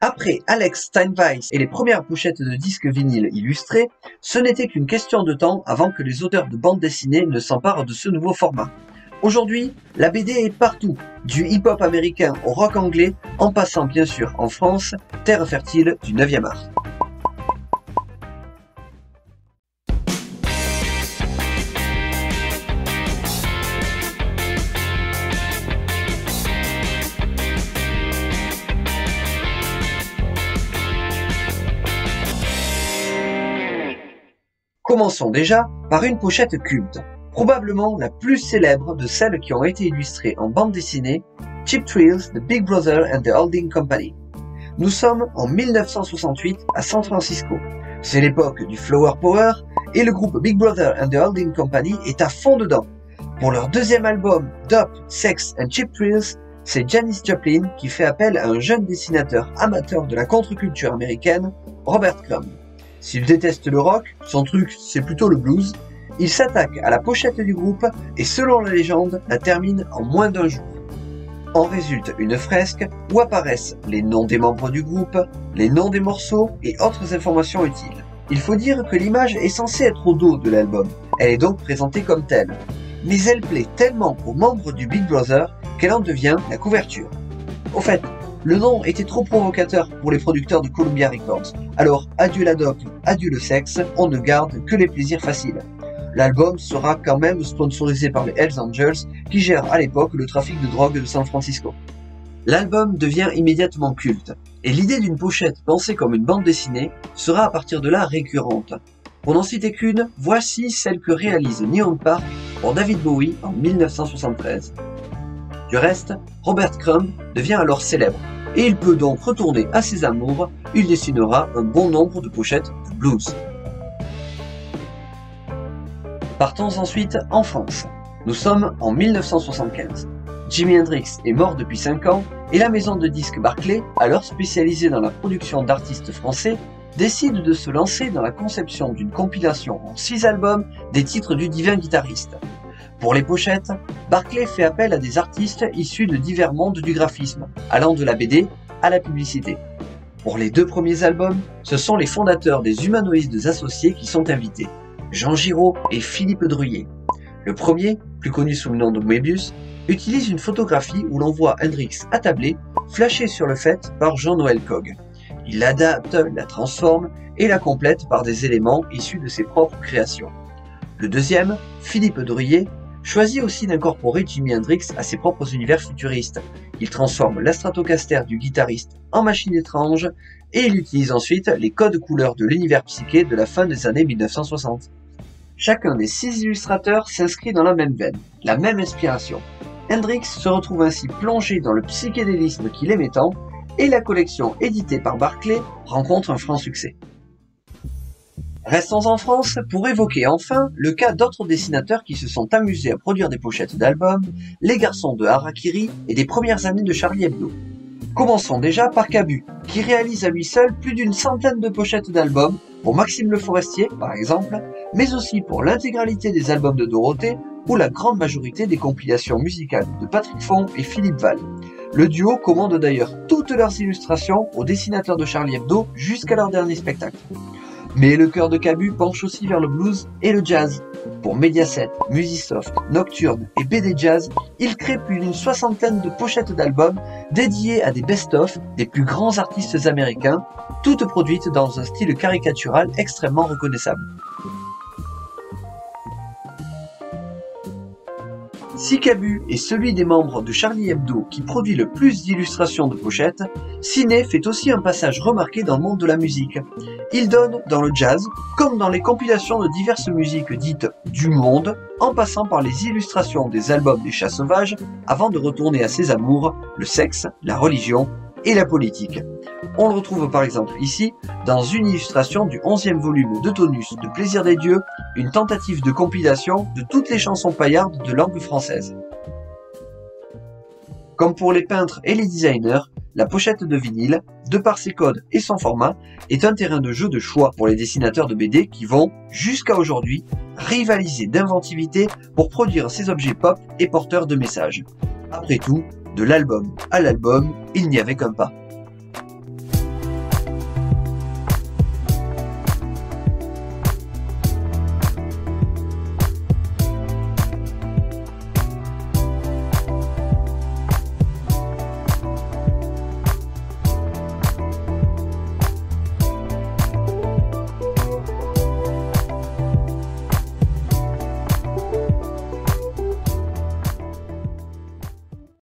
Après Alex Steinweiss et les premières pochettes de disques vinyles illustrés, ce n'était qu'une question de temps avant que les auteurs de bandes dessinées ne s'emparent de ce nouveau format. Aujourd'hui, la BD est partout, du hip-hop américain au rock anglais, en passant bien sûr en France, terre fertile du 9e art. Commençons déjà par une pochette culte, probablement la plus célèbre de celles qui ont été illustrées en bande dessinée, Cheap Thrills de Big Brother and the Holding Company. Nous sommes en 1968 à San Francisco. C'est l'époque du Flower Power et le groupe Big Brother and the Holding Company est à fond dedans. Pour leur deuxième album, Dope, Sex and Cheap Thrills, c'est Janis Joplin qui fait appel à un jeune dessinateur amateur de la contre-culture américaine, Robert Crumb. S'il déteste le rock, son truc c'est plutôt le blues, il s'attaque à la pochette du groupe et selon la légende, la termine en moins d'un jour. En résulte une fresque où apparaissent les noms des membres du groupe, les noms des morceaux et autres informations utiles. Il faut dire que l'image est censée être au dos de l'album, elle est donc présentée comme telle. Mais elle plaît tellement aux membres du Big Brother qu'elle en devient la couverture. Au fait, le nom était trop provocateur pour les producteurs de Columbia Records, alors adieu la dope, adieu le sexe, on ne garde que les plaisirs faciles. L'album sera quand même sponsorisé par les Hells Angels qui gèrent à l'époque le trafic de drogue de San Francisco. L'album devient immédiatement culte, et l'idée d'une pochette pensée comme une bande dessinée sera à partir de là récurrente. Pour n'en citer qu'une, voici celle que réalise Neon Park pour David Bowie en 1973. Du reste, Robert Crumb devient alors célèbre, et il peut donc retourner à ses amours, il dessinera un bon nombre de pochettes de blues. Partons ensuite en France. Nous sommes en 1975. Jimi Hendrix est mort depuis 5 ans, et la maison de disques Barclay, alors spécialisée dans la production d'artistes français, décide de se lancer dans la conception d'une compilation en 6 albums des titres du divin guitariste. Pour les pochettes, Barclay fait appel à des artistes issus de divers mondes du graphisme, allant de la BD à la publicité. Pour les 2 premiers albums, ce sont les fondateurs des Humanoïdes Associés qui sont invités, Jean Giraud et Philippe Druillet. Le premier, plus connu sous le nom de Moebius, utilise une photographie où l'on voit Hendrix attablé, flashé sur le fait par Jean-Noël Cogg. Il l'adapte, la transforme et la complète par des éléments issus de ses propres créations. Le deuxième, Philippe Druillet, choisit aussi d'incorporer Jimi Hendrix à ses propres univers futuristes. Il transforme la Stratocaster du guitariste en machine étrange et il utilise ensuite les codes couleurs de l'univers psyché de la fin des années 1960. Chacun des 6 illustrateurs s'inscrit dans la même veine, la même inspiration. Hendrix se retrouve ainsi plongé dans le psychédélisme qu'il aimait tant et la collection éditée par Barclay rencontre un franc succès. Restons en France pour évoquer enfin le cas d'autres dessinateurs qui se sont amusés à produire des pochettes d'albums, les garçons de Harakiri et des premières années de Charlie Hebdo. Commençons déjà par Cabu, qui réalise à lui seul plus d'une centaine de pochettes d'albums, pour Maxime Le Forestier par exemple, mais aussi pour l'intégralité des albums de Dorothée ou la grande majorité des compilations musicales de Patrick Font et Philippe Val. Le duo commande d'ailleurs toutes leurs illustrations aux dessinateurs de Charlie Hebdo jusqu'à leur dernier spectacle. Mais le cœur de Cabu penche aussi vers le blues et le jazz. Pour Mediaset, Musisoft, Nocturne et BD Jazz, il crée plus d'une soixantaine de pochettes d'albums dédiées à des best-of des plus grands artistes américains, toutes produites dans un style caricatural extrêmement reconnaissable. Si Cabu est celui des membres de Charlie Hebdo qui produit le plus d'illustrations de pochettes, Ciné fait aussi un passage remarqué dans le monde de la musique. Il donne dans le jazz, comme dans les compilations de diverses musiques dites du monde, en passant par les illustrations des albums des Chats Sauvages, avant de retourner à ses amours, le sexe, la religion et la politique. On le retrouve par exemple ici, dans une illustration du 11e volume de Tonus de Plaisir des Dieux, une tentative de compilation de toutes les chansons paillardes de langue française. Comme pour les peintres et les designers, la pochette de vinyle, de par ses codes et son format, est un terrain de jeu de choix pour les dessinateurs de BD qui vont, jusqu'à aujourd'hui, rivaliser d'inventivité pour produire ces objets pop et porteurs de messages. Après tout, de l'album à l'album, il n'y avait qu'un pas.